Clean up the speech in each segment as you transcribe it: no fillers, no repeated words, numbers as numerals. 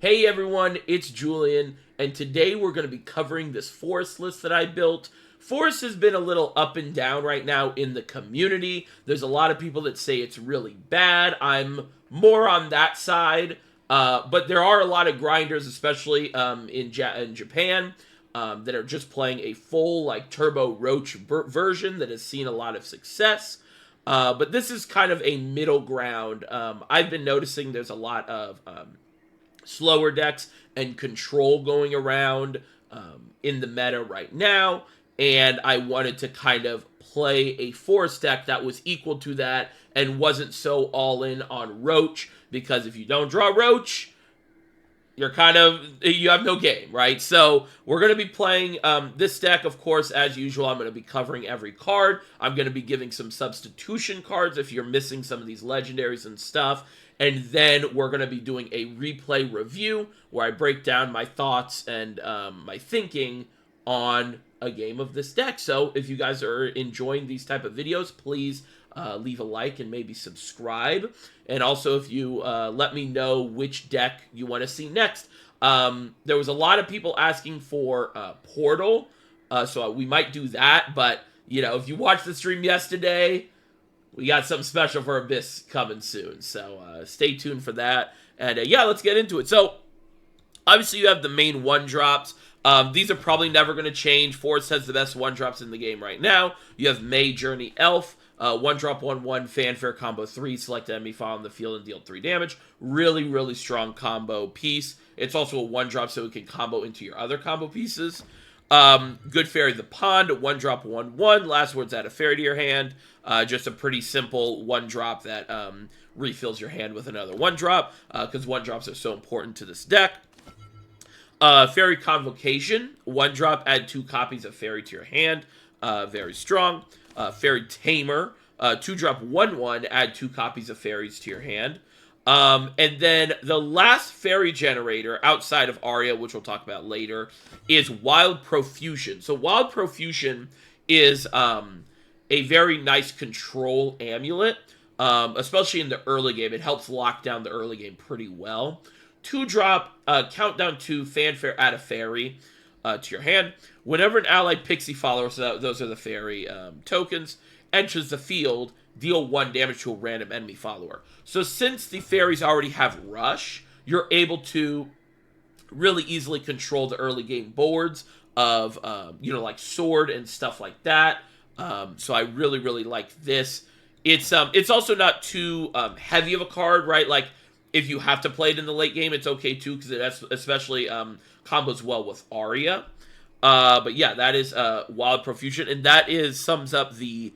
Hey everyone, it's Julian, and today we're going to be covering this forest list that I built. Forest has been a little up and down right now in the community. There's a lot of people that say it's really bad. I'm more on that side, but there are a lot of grinders, especially in Japan, that are just playing a full like turbo Roach version that has seen a lot of success. But this is kind of a middle ground. I've been noticing there's a lot of slower decks and control going around in the meta right now, and I wanted to kind of play a forest deck that was equal to that and wasn't so all in on Roach, because if you don't draw Roach, you have no game, right? So we're going to be playing this deck, of course, as usual. I'm going to be covering every card. I'm going to be giving some substitution cards if you're missing some of these legendaries and stuff. And then we're going to be doing a replay review where I break down my thoughts and my thinking on a game of this deck. So if you guys are enjoying these type of videos, please leave a like and maybe subscribe. And also, if you let me know which deck you want to see next. There was a lot of people asking for Portal, so we might do that. But, you know, if you watched the stream yesterday, we got something special for Abyss coming soon, so stay tuned for that. And yeah, let's get into it. So, obviously you have the main one-drops. These are probably never going to change. Forest has the best one-drops in the game right now. You have May, Journey, Elf. One-drop, 1/1, Fanfare, combo 3. Select the enemy file on the field and deal 3 damage. Really, really strong combo piece. It's also a one-drop, so it can combo into your other combo pieces. Good Fairy the Pond, 1-drop, 1/1. Last words, add a fairy to your hand. Just a pretty simple one-drop that refills your hand with another one-drop, because one-drops are so important to this deck. Fairy Convocation, 1-drop, add 2 copies of Fairy to your hand. Very strong. Fairy Tamer, 2-drop, 1/1, add 2 copies of Fairies to your hand. And then the last fairy generator outside of Arya, which we'll talk about later, is Wild Profusion. So Wild Profusion is a very nice control amulet, especially in the early game. It helps lock down the early game pretty well. 2-drop, countdown 2, Fanfare, add a fairy to your hand. Whenever an allied pixie follower, so those are the fairy tokens, enters the field, deal 1 damage to a random enemy follower. So since the fairies already have Rush, you're able to really easily control the early game boards of, like Sword and stuff like that. So I really, really like this. It's also not too heavy of a card, right? Like, if you have to play it in the late game, it's okay too, because it especially combos well with Arya. But yeah, that is Wild Profusion, and that sums up the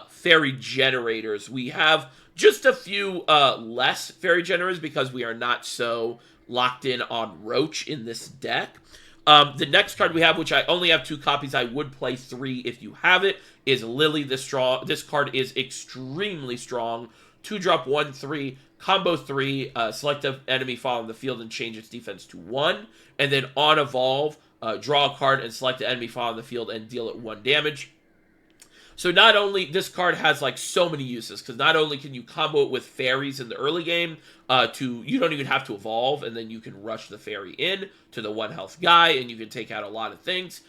fairy generators. We have just a few less fairy generators because we are not so locked in on Roach in this deck. The next card we have, which I only have 2 copies, I would play 3 if you have it, is Lily the Strong. This card is extremely strong. 2-drop, 1/3, combo 3, select an enemy file on the field and change its defense to 1. And then on evolve, draw a card and select the enemy file on the field and deal it 1 damage. So not only, this card has like so many uses, because not only can you combo it with fairies in the early game, you don't even have to evolve, and then you can rush the fairy in to the 1 health guy, and you can take out a lot of things.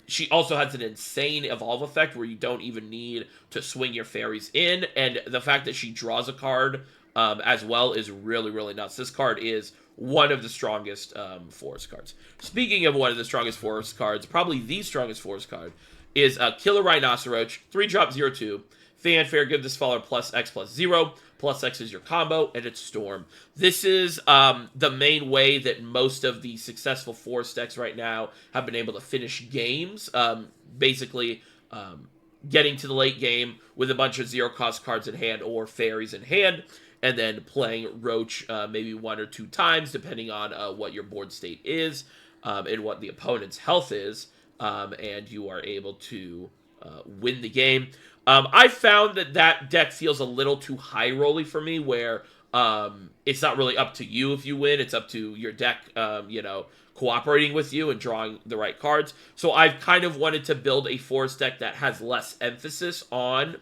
She also has an insane evolve effect where you don't even need to swing your fairies in, and the fact that she draws a card as well is really, really nuts. This card is one of the strongest forest cards. Speaking of one of the strongest forest cards, probably the strongest forest card is Killer Rhinoceros, 3-drop, 0/2. Fanfare, give this follower +X/+0. +X is your combo, and it's Storm. This is the main way that most of the successful forest decks right now have been able to finish games. Basically, getting to the late game with a bunch of 0-cost cards in hand or fairies in hand, and then playing Roach maybe 1 or 2 times, depending on what your board state is and what the opponent's health is. And you are able to win the game. I found that deck feels a little too high rolly for me, where it's not really up to you if you win. It's up to your deck, cooperating with you and drawing the right cards. So I've kind of wanted to build a forest deck that has less emphasis on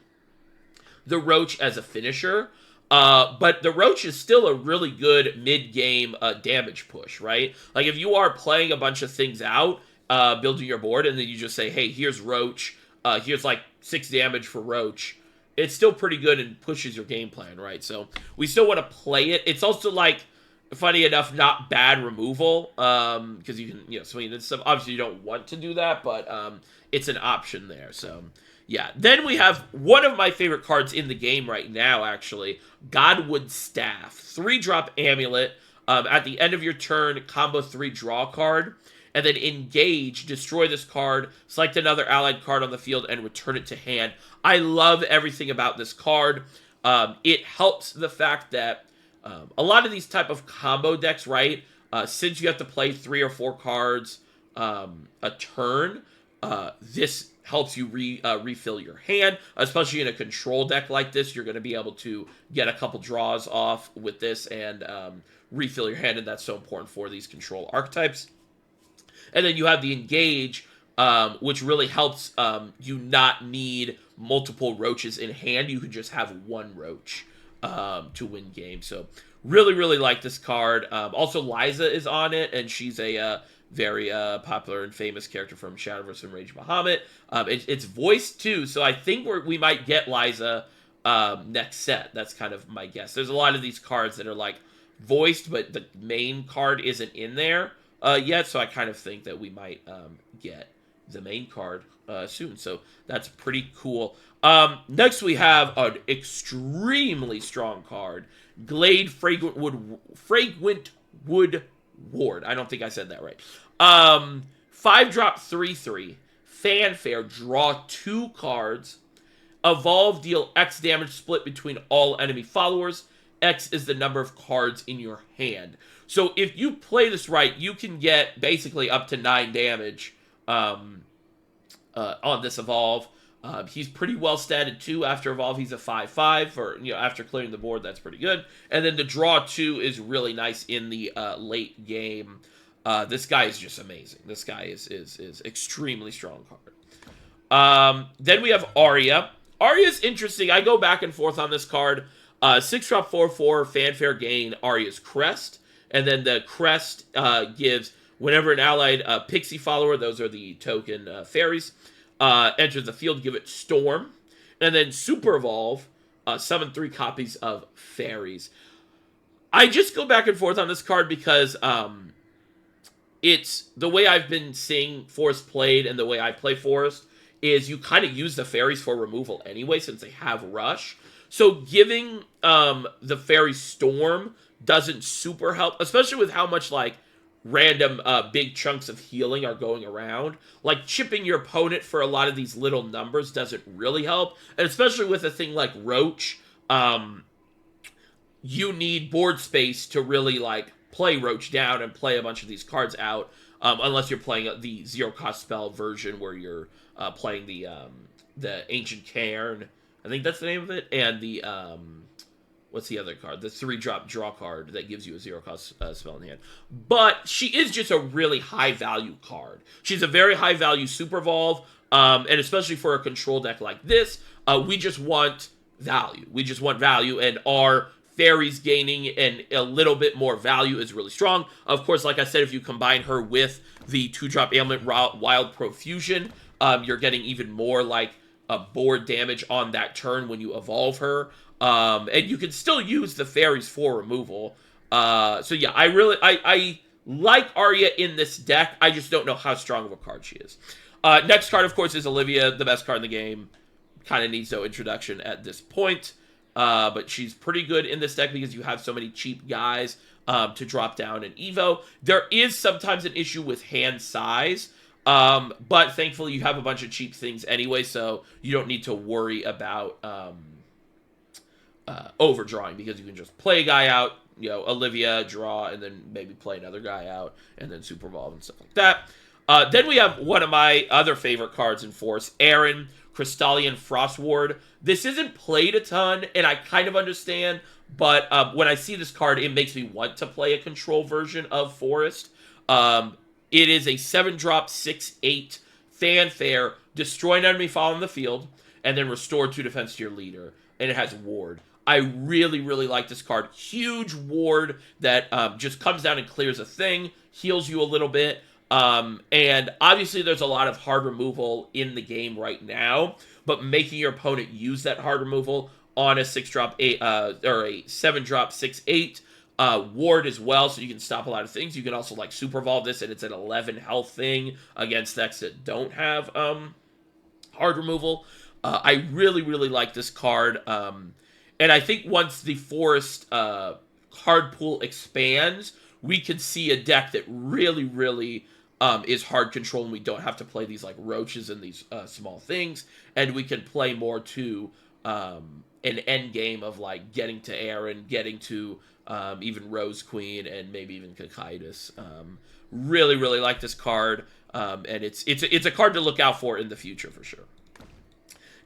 the Roach as a finisher. But the Roach is still a really good mid-game damage push, right? Like, if you are playing a bunch of things out, building your board, and then you just say, hey, here's Roach, here's like 6 damage for Roach, it's still pretty good and pushes your game plan, right? So we still want to play it. It's also, like, funny enough, not bad removal, because you can, swing and stuff. Obviously, you don't want to do that, but it's an option there, so... Yeah, then we have one of my favorite cards in the game right now, actually, Godwood Staff. 3-drop amulet. At the end of your turn, combo 3, draw a card, and then engage, destroy this card, select another allied card on the field, and return it to hand. I love everything about this card. It helps the fact that a lot of these type of combo decks, right, since you have to play 3 or 4 cards a turn, this helps you refill your hand, especially in a control deck like this. You're going to be able to get a couple draws off with this and refill your hand, and that's so important for these control archetypes. And then you have the engage, which really helps you not need multiple Roaches in hand. You can just have one Roach to win games. So really, really like this card. Also, Liza is on it, and she's a... very popular and famous character from Shadowverse and Rage Bahamut. It's voiced too, so I think we might get Liza next set. That's kind of my guess. There's a lot of these cards that are like voiced, but the main card isn't in there yet, so I kind of think that we might get the main card soon. So that's pretty cool. Next we have an extremely strong card, Glade Fragrant Wood Ward. I don't think I said that right. 5-drop 3/3. Fanfare. Draw 2 cards. Evolve. Deal X damage split between all enemy followers. X is the number of cards in your hand. So if you play this right, you can get basically up to 9 damage on this Evolve. He's pretty well statted too. After Evolve, he's a 5/5, or after clearing the board, that's pretty good. And then the draw 2 is really nice in the late game. This guy is just amazing. This guy is extremely strong card. Then we have Arya. Arya's interesting. I go back and forth on this card. 6-drop 4/4 Fanfare gain Arya's Crest, and then the crest gives whenever an allied pixie follower, those are the token fairies, enters the field, give it Storm. And then Super Evolve, summon 3 copies of Fairies. I just go back and forth on this card because it's the way I've been seeing Forest played, and the way I play Forest is you kind of use the Fairies for removal anyway, since they have Rush. So giving the Fairy Storm doesn't super help, especially with how much, like, random big chunks of healing are going around. Like, chipping your opponent for a lot of these little numbers doesn't really help, and especially with a thing like Roach, you need board space to really, like, play Roach down and play a bunch of these cards out, unless you're playing the zero-cost spell version where you're playing the Ancient Cairn, I think that's the name of it, and the what's the other card? The 3-drop draw card that gives you a 0-cost spell in hand. But she is just a really high-value card. She's a very high-value Super Evolve, and especially for a control deck like this, we just want value. We just want value, and our Fairies gaining and a little bit more value is really strong. Of course, like I said, if you combine her with the 2-drop Amulet Wild Profusion, you're getting even more, like, board damage on that turn when you evolve her. And you can still use the Fairies for removal. So yeah, I like Arya in this deck. I just don't know how strong of a card she is. Next card, of course, is Olivia, the best card in the game. Kind of needs no introduction at this point. But she's pretty good in this deck because you have so many cheap guys to drop down an Evo. There is sometimes an issue with hand size. But thankfully you have a bunch of cheap things anyway, so you don't need to worry about overdrawing, because you can just play a guy out, Olivia, draw, and then maybe play another guy out, and then Super Evolve and stuff like that. Then we have one of my other favorite cards in Force, Aaron, Crystallian Frostward. This isn't played a ton, and I kind of understand, but when I see this card, it makes me want to play a control version of Forest. It is a 7-drop 6/8 Fanfare. Destroy an enemy following the field, and then restore 2 defense to your leader. And it has Ward. I really, really like this card. Huge ward that just comes down and clears a thing, heals you a little bit. And obviously there's a lot of hard removal in the game right now, but making your opponent use that hard removal on a 6-drop 8 or a 7-drop 6/8 ward as well, so you can stop a lot of things. You can also like super evolve this, and it's an 11 health thing against decks that don't have hard removal. I really, really like this card. And I think once the Forest card pool expands, we could see a deck that really, really is hard control, and we don't have to play these like roaches and these small things, and we can play more to an end game of like getting to Aaron, getting to even Rose Queen, and maybe even Kakitus. Really, really like this card, and it's a card to look out for in the future for sure.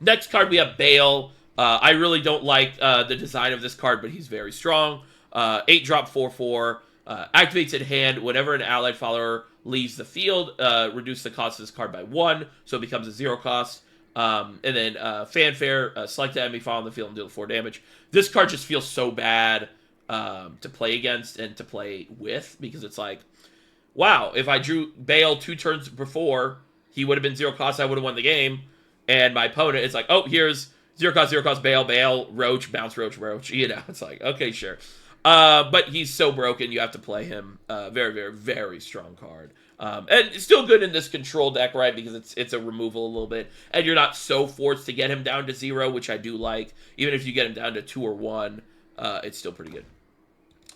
Next card we have Bale. I really don't like the design of this card, but he's very strong. 8-drop 4/4. Activates at hand whenever an allied follower leaves the field. Reduce the cost of this card by 1, so it becomes a 0 cost. And then Fanfare. Select the enemy follower on the field and deal 4 damage. This card just feels so bad to play against and to play with, because it's like, wow, if I drew Bale 2 turns before, he would have been 0 cost, I would have won the game. And my opponent, it's like, oh, here's 0 cost, Bale, Roach, bounce, Roach. You know, it's like, okay, sure. But he's so broken, you have to play him. Very, very, very strong card. And it's still good in this control deck, right? Because it's a removal a little bit. And you're not so forced to get him down to 0, which I do like. Even if you get him down to 2 or 1, it's still pretty good.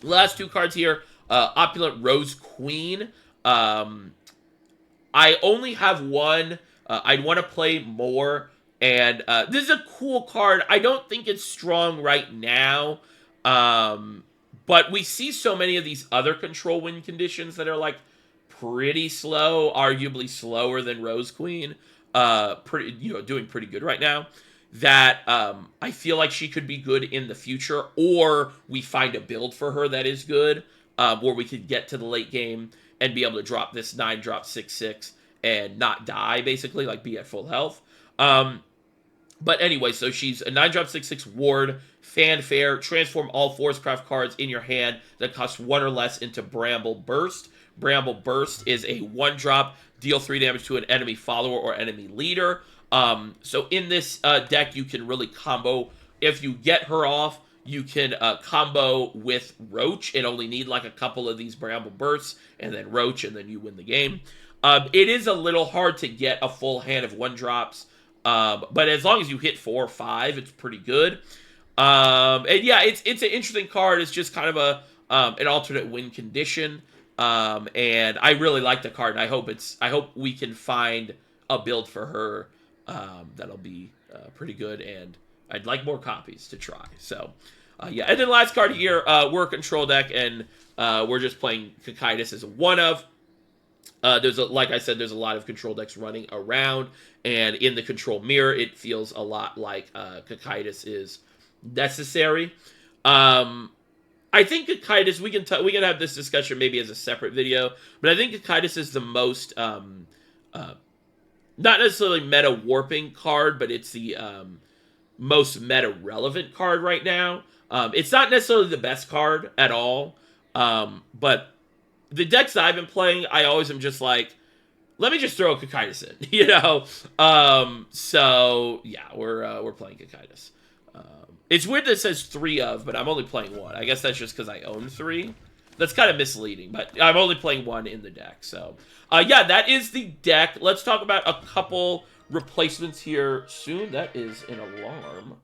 Last 2 cards here. Opulent Rose Queen. I only have 1. I'd want to play more. And this is a cool card. I don't think it's strong right now. But we see so many of these other control win conditions that are like pretty slow, arguably slower than Rose Queen. Doing pretty good right now. That I feel like she could be good in the future, or we find a build for her that is good, where we could get to the late game and be able to drop this 9-drop 6/6 and not die, basically, like be at full health. But anyway, so she's a 9-drop 6/6 ward, Fanfare, transform all Forestcraft cards in your hand that cost 1 or less into Bramble Burst. Bramble Burst is a 1-drop, deal 3 damage to an enemy follower or enemy leader. So in this deck, you can really combo. If you get her off, you can combo with Roach and only need like a couple of these Bramble Bursts, and then Roach, and then you win the game. It is a little hard to get a full hand of 1-drops. But as long as you hit 4 or 5, it's pretty good. And yeah, it's an interesting card. It's just kind of an alternate win condition. And I really like the card. And I hope we can find a build for her that'll be pretty good. And I'd like more copies to try. So yeah. And then last card here, we're a control deck, and we're just playing Kakitus as a 1-of. Like I said, there's a lot of control decks running around, and in the control mirror, it feels a lot like Kakitus is necessary. I think Kakitus, we can have this discussion maybe as a separate video, but I think Kakitus is the most, not necessarily meta warping card, but it's the most meta relevant card right now. It's not necessarily the best card at all, but the decks that I've been playing, I always am just like, let me just throw a Kakitus in, you know? So, yeah, we're playing Kakitus. It's weird that it says 3-of, but I'm only playing 1. I guess that's just because I own 3. That's kind of misleading, but I'm only playing 1 in the deck. So, yeah, that is the deck. Let's talk about a couple replacements here soon. That is an alarm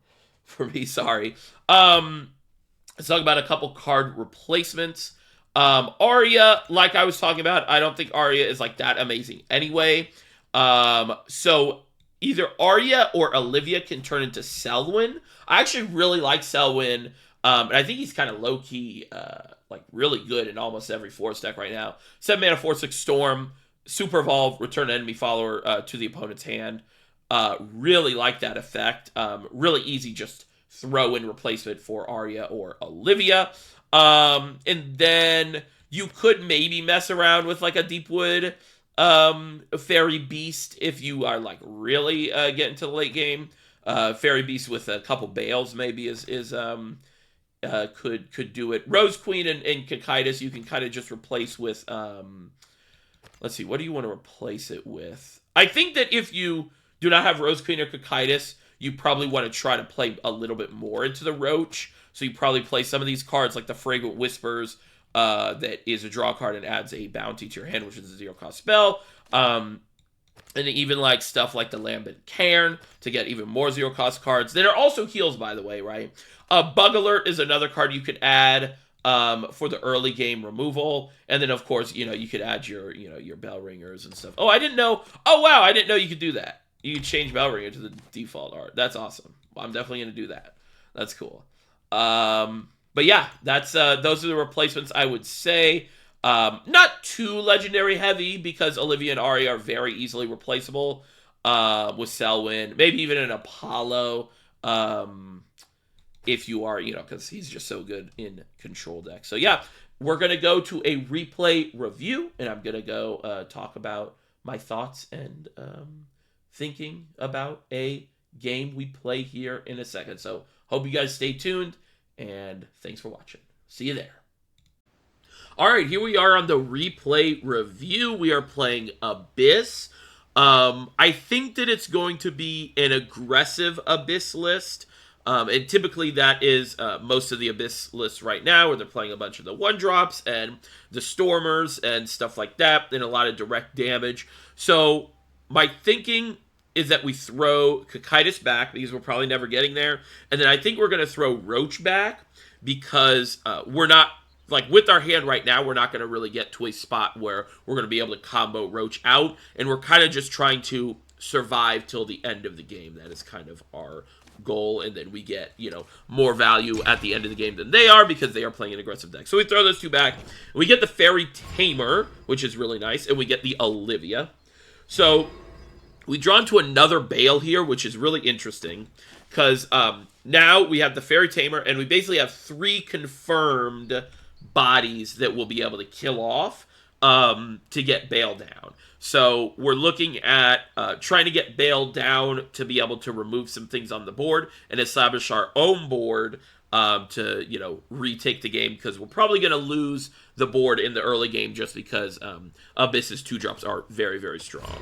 for me, sorry. Let's talk about a couple card replacements. Arya, like I was talking about, I don't think Arya is like that amazing anyway. So either Arya or Olivia can turn into Selwyn. I actually really like Selwyn. And I think he's kind of low-key, like really good in almost every Forest deck right now. 7-mana 4/6 Storm, Super Evolve, return enemy follower to the opponent's hand. Really like that effect. Really easy, just throw in replacement for Arya or Olivia. And then you could maybe mess around with like a Deepwood Fairy Beast if you are like really getting to the late game. Fairy Beast with a couple Bales maybe could do it. Rose Queen and Kakitus you can kind of just replace with, let's see, what do you want to replace it with? I think that if you do not have Rose Queen or Kakitus, you probably want to try to play a little bit more into the Roach. So you probably play some of these cards like the Fragrant Whispers, that is a draw card and adds a bounty to your hand, which is a 0-cost spell. And even like stuff like the Lambent Cairn to get even more 0-cost cards. That are also heals, by the way, right? Bug Alert is another card you could add for the early game removal. And then, of course, you could add your Bell Ringers and stuff. Oh, I didn't know. Oh, wow, I didn't know you could do that. You could change Bell Ringer to the default art. That's awesome. Well, I'm definitely going to do that. That's cool. But yeah, those are the replacements I would say. Not too legendary heavy because Olivia and Arya are very easily replaceable with Selwyn. Maybe even an Apollo if you are, because he's just so good in control decks. So yeah, we're going to go to a replay review, and I'm going to go talk about my thoughts and thinking about a game we play here in a second. So hope you guys stay tuned, and thanks for watching. See you there. All right, here we are on the replay review. We are playing Abyss. I think that it's going to be an aggressive Abyss list. And typically that is most of the Abyss lists right now, where they're playing a bunch of the 1-drops and the Stormers and stuff like that, and a lot of direct damage. So my thinking is that we throw Kakitus back, because we're probably never getting there. And then I think we're going to throw Roach back, because we're not, like, with our hand right now, we're not going to really get to a spot where we're going to be able to combo Roach out. And we're kind of just trying to survive till the end of the game. That is kind of our goal. And then we get, more value at the end of the game than they are, because they are playing an aggressive deck. So we throw those two back. We get the Fairy Tamer, which is really nice. And we get the Olivia. So we draw into another Bale here, which is really interesting, because now we have the Fairy Tamer, and we basically have 3 confirmed bodies that we'll be able to kill off to get Bale down. So we're looking at trying to get Bale down to be able to remove some things on the board and establish our own board to, retake the game, because we're probably going to lose the board in the early game just because Abyss's 2-drops are very, very strong.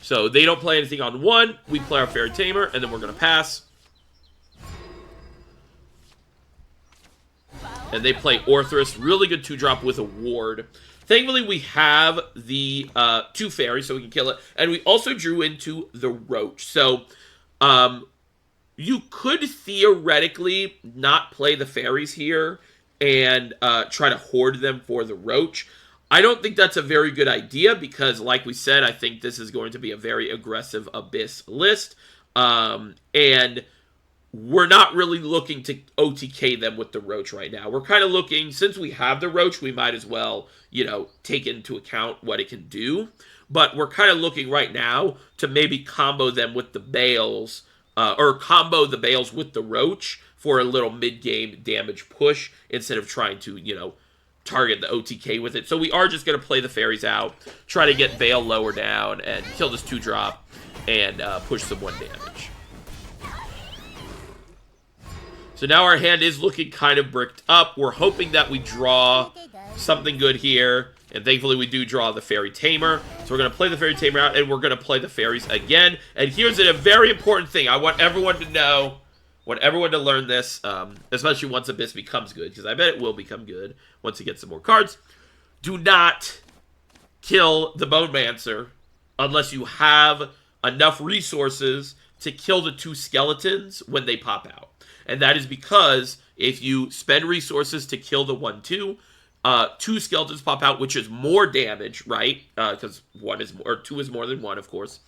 So they don't play anything on 1. We play our Fairy Tamer, and then we're going to pass. And they play Orthrus. Really good 2-drop with a ward. Thankfully, we have the 2 fairies, so we can kill it. And we also drew into the Roach. So you could theoretically not play the fairies here and try to hoard them for the Roach. I don't think that's a very good idea, because, like we said, I think this is going to be a very aggressive Abyss list. And we're not really looking to OTK them with the Roach right now. We're kind of looking, since we have the Roach, we might as well, take into account what it can do. But we're kind of looking right now to maybe combo them with the Bales, or combo the Bales with the Roach for a little mid-game damage push, instead of trying to, target the OTK with it. So we are just going to play the fairies out, try to get Bale lower down, and kill this 2-drop, and push some 1 damage. So now our hand is looking kind of bricked up. We're hoping that we draw something good here, and thankfully we do draw the Fairy Tamer. So we're going to play the Fairy Tamer out, and we're going to play the fairies again. And here's a very important thing. I want everyone to know, want everyone to learn this, especially once Abyss becomes good, because I bet it will become good once he gets some more cards. Do not kill the Bone Mancer unless you have enough resources to kill the 2 skeletons when they pop out. And that is because if you spend resources to kill the 1/2, 2 skeletons pop out, which is more damage, right? Because 1 is more, or 2 is more than 1, of course.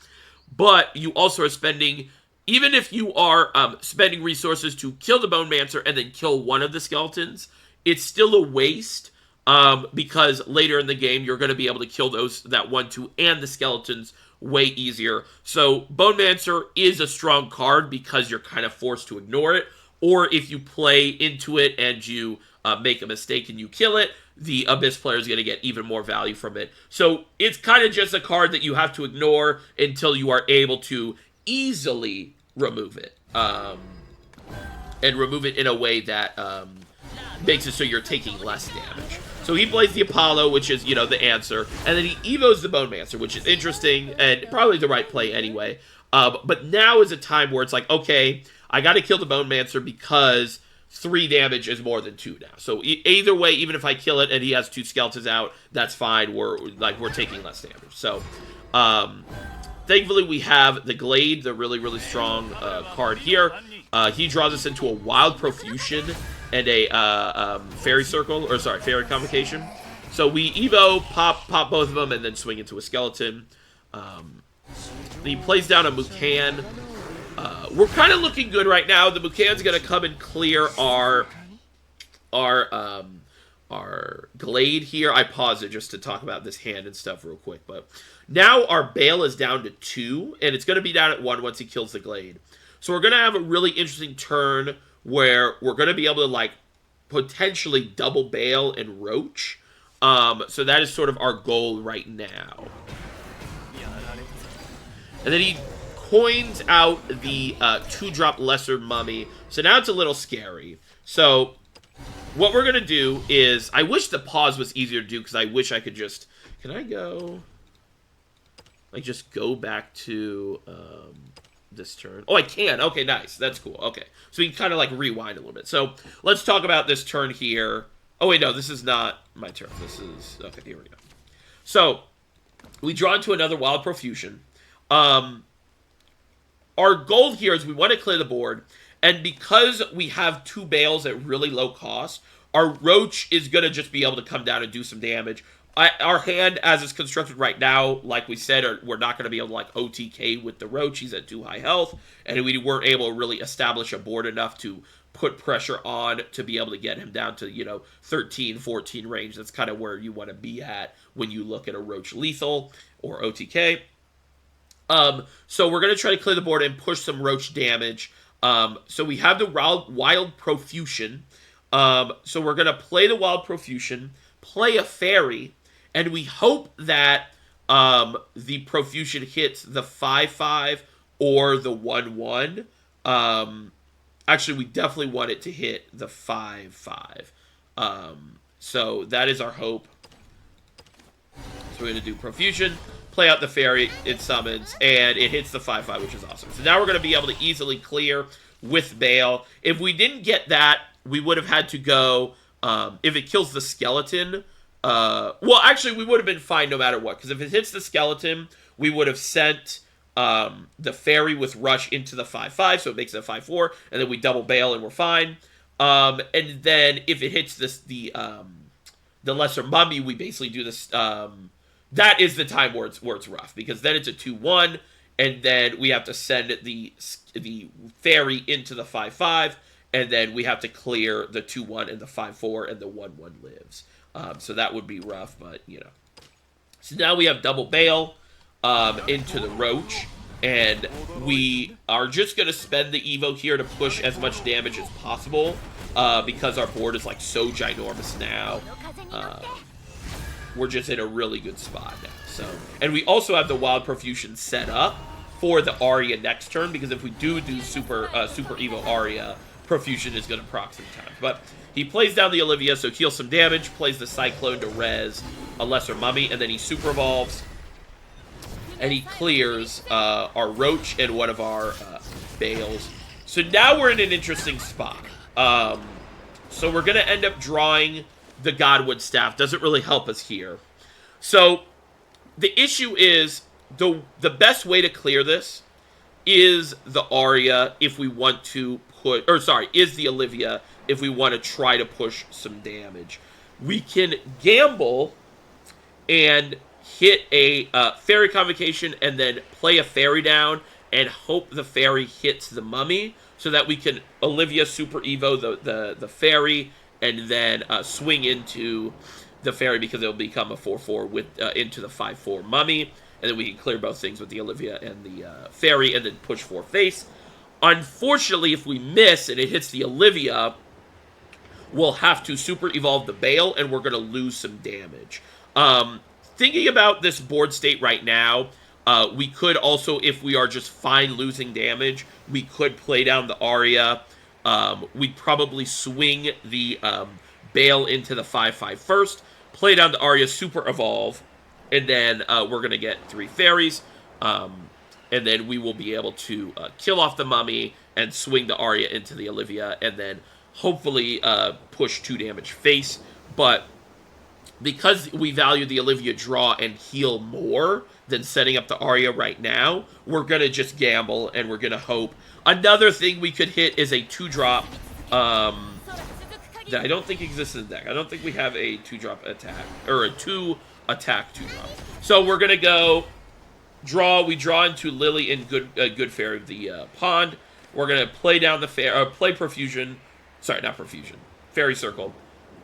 But you also are spending, even if you are spending resources to kill the Bone Mancer and then kill 1 of the skeletons, it's still a waste, because later in the game you're going to be able to kill that 1/2 and the skeletons way easier. So Bone Mancer is a strong card because you're kind of forced to ignore it. Or if you play into it and you make a mistake and you kill it, the Abyss player is going to get even more value from it. So it's kind of just a card that you have to ignore until you are able to easily remove it. And remove it in a way that makes it so you're taking less damage. So he plays the Apollo, which is, you know, the answer. And then he evos the Bone Mancer, which is interesting and probably the right play anyway. But now is a time where it's like, okay, I got to kill the Bone Mancer because 3 damage is more than 2 now. So either way, even if I kill it and he has 2 skeletons out, that's fine. We're taking less damage. So thankfully we have the Glade, the really, really strong card here. He draws us into a Wild Profusion and a Fairy Circle, or sorry, Fairy Convocation. So we Evo, pop both of them, and then swing into a skeleton. He plays down a Mucan. We're kind of looking good right now. The Mucan's going to come and clear our Glade here. I pause it just to talk about this hand and stuff real quick. But now our Bale is down to 2, and it's going to be down at 1 once he kills the Glade. So we're going to have a really interesting turn where we're going to be able to, like, potentially double Bale and Roach. So that is sort of our goal right now. And then he coins out the 2-drop Lesser Mummy. So now it's a little scary. So what we're going to do is, I wish the pause was easier to do because I wish I could just, can I go, like, just go back to this turn? Oh, I can. Okay, nice. That's cool. Okay. So we can kind of, like, rewind a little bit. So let's talk about this turn here. Oh, wait, no, this is not my turn. This is, okay, here we go. So we draw into another Wild Profusion. Our goal here is we want to clear the board, and because we have 2 Bales at really low cost, our Roach is going to just be able to come down and do some damage. Our hand, as it's constructed right now, like we said, we're not going to be able to, like, OTK with the Roach. He's at 2 high health, and we weren't able to really establish a board enough to put pressure on to be able to get him down to, you know, 13, 14 range. That's kind of where you want to be at when you look at a Roach lethal or OTK. So we're going to try to clear the board and push some Roach damage. So we have the Wild Profusion. So we're going to play the Wild Profusion, play a Fairy, and we hope that the Profusion hits the 5/5 or the 1/1. Actually, we definitely want it to hit the 5/5. So that is our hope. So we're going to do Profusion, play out the Fairy, it summons, and it hits the 5/5, which is awesome. So now we're going to be able to easily clear with Bale. If we didn't get that, we would have had to go, if it kills the skeleton, well, actually, we would have been fine no matter what, because if it hits the skeleton, we would have sent the Fairy with Rush into the 5/5, so it makes it a 5/4, and then we double Bale and we're fine. And then if it hits the Lesser Mummy, we basically do this, that is the time where it's rough, because then it's a 2/1, and then we have to send the Fairy into the 5/5, and then we have to clear the 2/1 and the 5/4, and the 1/1 lives. So that would be rough, but, you know. So now we have double Bale into the Roach, and we are just going to spend the Evo here to push as much damage as possible, because our board is, like, so ginormous now. We're just in a really good spot now. So, and we also have the Wild Profusion set up for the Arya next turn, because if we do Super Evo Arya, Profusion is going to proc sometimes. But he plays down the Olivia, so heals some damage, plays the Cyclone to res a Lesser Mummy, and then he Super Evolves, and he clears our Roach and one of our Bales. So now we're in an interesting spot. So we're going to end up drawing the Godwood staff. Doesn't really help us here. So the issue is the best way to clear this is the Arya if we want to put, or sorry, is the Olivia if we want to try to push some damage. We can gamble and hit a Fairy Convocation and then play a Fairy down and hope the Fairy hits the Mummy so that we can Olivia Super Evo the Fairy and then swing into the Fairy because it'll become a 4/4 with into the 5/4 Mummy, and then we can clear both things with the Olivia and the Fairy and then push 4 face. Unfortunately, if we miss and it hits the Olivia, we'll have to Super Evolve the Bale, and we're going to lose some damage. Thinking about this board state right now, We could also, if we are just fine losing damage, we could play down the Arya. We'd probably swing the Bale into the 5/5 first, play down the Arya, super evolve, and then we're going to get 3 fairies. And then we will be able to kill off the mummy and swing the Arya into the Olivia, and then hopefully push 2 damage face. But because we value the Olivia draw and heal more than setting up the Arya right now, we're going to just gamble, and we're going to hope. Another thing we could hit is a 2-drop that I don't think exists in the deck. I don't think we have a 2-drop attack, or a 2-attack 2-drop. So we're going to go draw. We draw into Lily and Good Fairy of the Pond. We're going to play down the play Profusion. Sorry, not Profusion. Fairy Circle.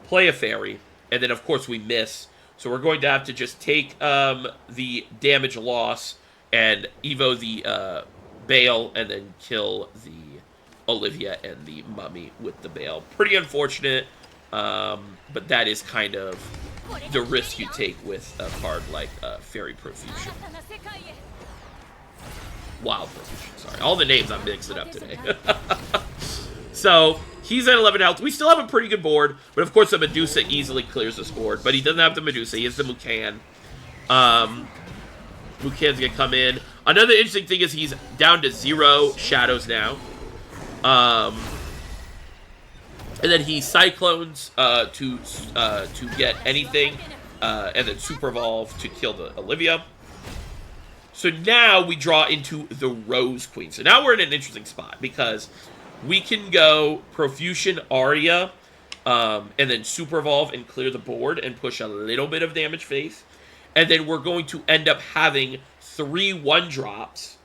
Play a Fairy. And then, of course, we miss. So we're going to have to just take the damage loss and Evo the Bale, and then kill the Olivia and the mummy with the Bale. Pretty unfortunate, but that is kind of the risk you take with a card like Fairy Profusion. Wild Profusion, sorry. All the names I'm mixing up today. So, he's at 11 health. We still have a pretty good board, but of course the Medusa easily clears this board. But he doesn't have the Medusa, he has the Mukan. Mukan's gonna come in. Another interesting thing is he's down to 0 shadows now. And then he Cyclones to get anything, and then Super Evolve to kill the Olivia. So now we draw into the Rose Queen. So now we're in an interesting spot, because we can go Profusion Arya, and then Super Evolve and clear the board and push a little bit of damage face. And then we're going to end up having 3 1-drops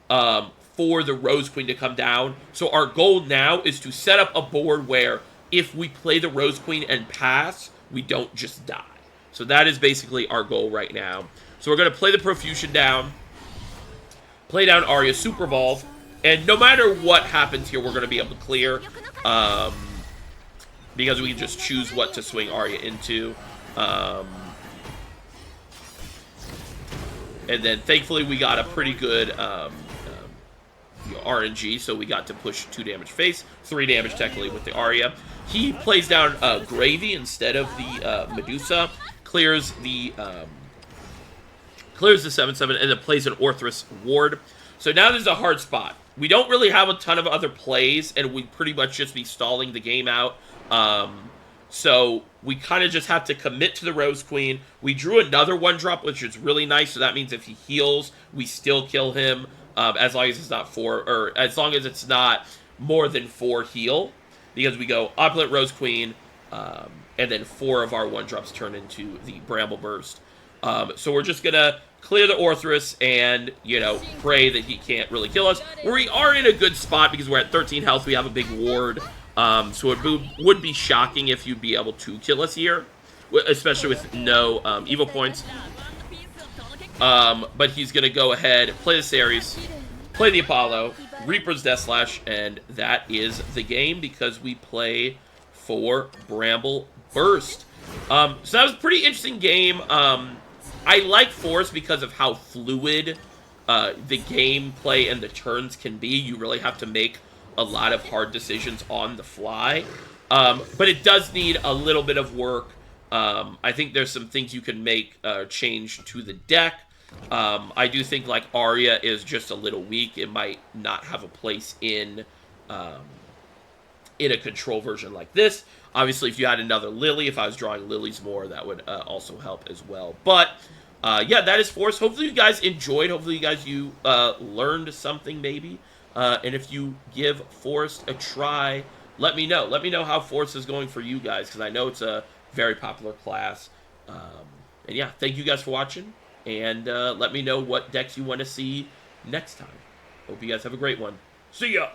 for the Rose Queen to come down. So our goal now is to set up a board where if we play the Rose Queen and pass, we don't just die. So that is basically our goal right now. So we're going to play the Profusion down, play down Arya, Super Evolve, and no matter what happens here, we're going to be able to clear, because we can just choose what to swing Arya into. And then, thankfully, we got a pretty good RNG, so we got to push 2 damage face, 3 damage technically with the Arya. He plays down Gravy instead of the Medusa, clears the 7/7, and then plays an Orthrus Ward. So now there's a hard spot. We don't really have a ton of other plays, and we'd pretty much just be stalling the game out. So we kind of just have to commit to the Rose Queen. We drew another 1-drop, which is really nice. So that means if he heals, we still kill him, as long as it's not 4, or as long as it's not more than 4 heal. Because we go Opulent Rose Queen, and then 4 of our 1-drops turn into the Bramble Burst. So we're just gonna clear the Orthrus and, you know, pray that he can't really kill us. We are in a good spot because we're at 13 health. We have a big ward. So it would be shocking if you'd be able to kill us here, especially with no evil points. But he's going to go ahead, play the Ceres, play the Apollo, Reaper's Death Slash, and that is the game because we play for Bramble Burst. So that was a pretty interesting game. I like Force because of how fluid the gameplay and the turns can be. You really have to make a lot of hard decisions on the fly. But it does need a little bit of work. I think there's some things you can make change to the deck. I do think like Arya is just a little weak. It might not have a place in a control version like this. Obviously, if you had another Lily, if I was drawing Lilies more, that would also help as well. But yeah, that is Force. Hopefully you guys enjoyed. Hopefully you guys learned something maybe. And if you give Force a try, let me know. Let me know how Force is going for you guys, because I know it's a very popular class. And yeah, thank you guys for watching. And let me know what decks you want to see next time. Hope you guys have a great one. See ya!